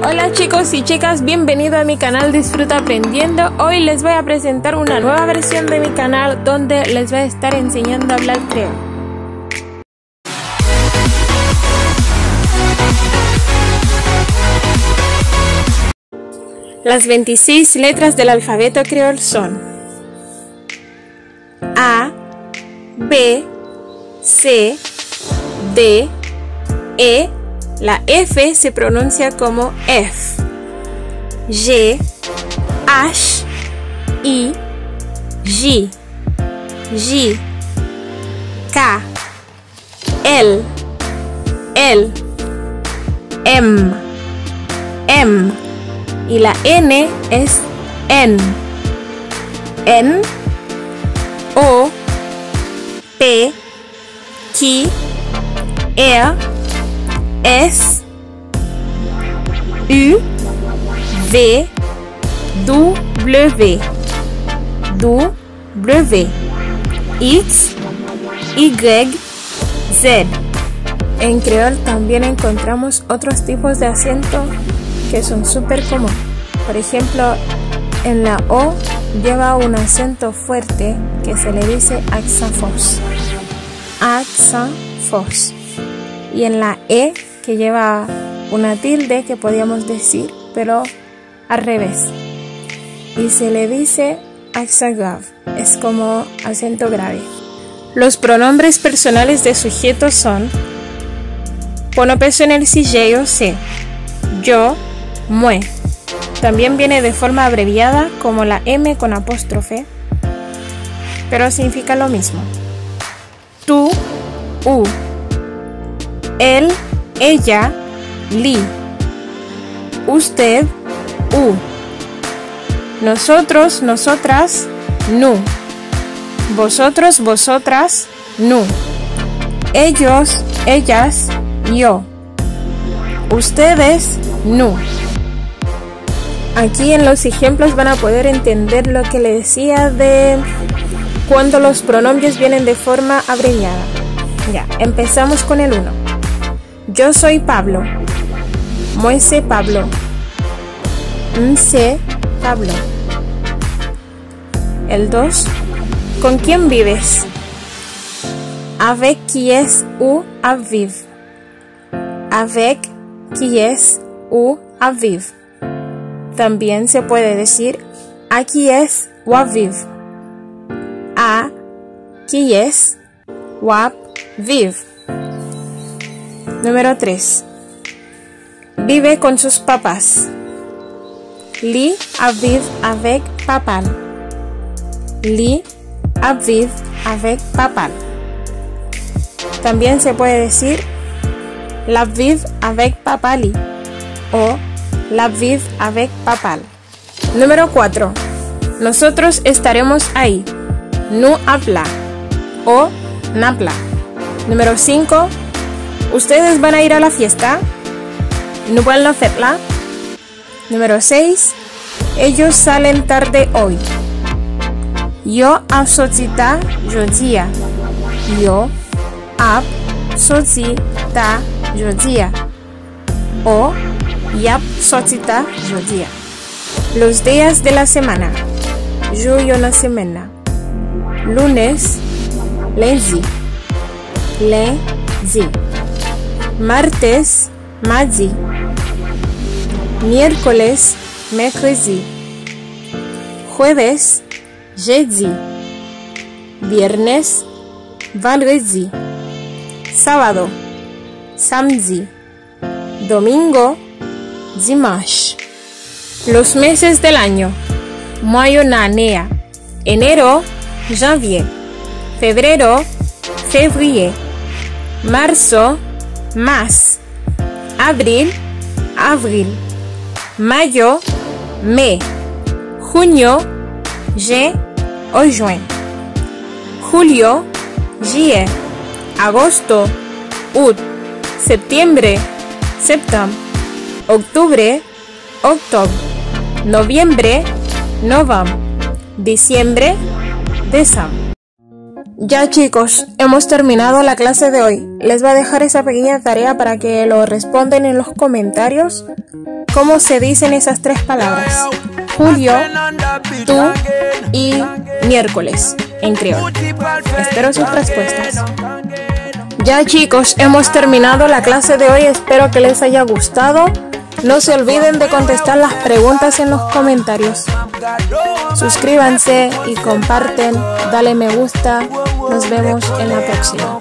Hola chicos y chicas, bienvenidos a mi canal Disfruta Aprendiendo. Hoy les voy a presentar una nueva versión de mi canal donde les voy a estar enseñando a hablar creol. Las 26 letras del alfabeto creol son A, B, C, D, E. La F se pronuncia como F, G, H, I, J, J, K, L, M, M. Y la N es N, O, P, Q, R, S, U, V, W, X, Y, Z. En creol también encontramos otros tipos de acento que son súper comunes. Por ejemplo, en la O lleva un acento fuerte que se le dice accent force. Y en la E, que lleva una tilde que podríamos decir, pero al revés. Y se le dice accent grave, es como acento grave. Los pronombres personales de sujeto son pronopeso en el sujeto se, yo, moi. También viene de forma abreviada como la M con apóstrofe, pero significa lo mismo. Tú, u. Él, ella, li. Usted, u. Nosotros, nosotras, nu. Vosotros, vosotras, nu. Ellos, ellas, yo. Ustedes, nu. Aquí en los ejemplos van a poder entender lo que le decía de cuando los pronombres vienen de forma abreviada. Ya, empezamos con el 1. Yo soy Pablo. Moi c'est Pablo. C'est Pablo. El 2. ¿Con quién vives? Avec qui est ou à vivre. Avec qui est ou à vivre. También se puede decir a qui est ou à vivre. A qui est ou à vivre. Número 3. Vive con sus papás. Li vivre avec papa. Li vivre avec papa. También se puede decir la vive avec papa li o la vive avec papa. Número 4. Nosotros estaremos ahí. Nous habla o n'habla. Número 5. ¿Ustedes van a ir a la fiesta? ¿No van a hacerla? Número 6. Ellos salen tarde hoy. Yo ab sortita jodia. Yo ab sortita jodia. O yap sortita jodia. Los días de la semana. Yo una semana. Lunes, lundi. Lundi. Martes, mardi. Miércoles, mercredi. Jueves, jeudi. Viernes, vendredi. Sábado, samedi. Domingo, dimanche. Los meses del año. Mayo nanea. Enero, janvier. Febrero, février. Marzo, mars. Abril, avril. Mayo, mai. Junio, juin o juin. Julio, juillet. Agosto, août. Septiembre, septembre. Octubre, octobre. Noviembre, novembre. Diciembre, décembre. Ya chicos, hemos terminado la clase de hoy. Les voy a dejar esa pequeña tarea para que lo respondan en los comentarios. ¿Cómo se dicen esas tres palabras? Julio, tú y miércoles en criollo. Espero sus respuestas. Ya chicos, hemos terminado la clase de hoy. Espero que les haya gustado. No se olviden de contestar las preguntas en los comentarios. Suscríbanse y comparten. Dale me gusta. Nos vemos en la próxima.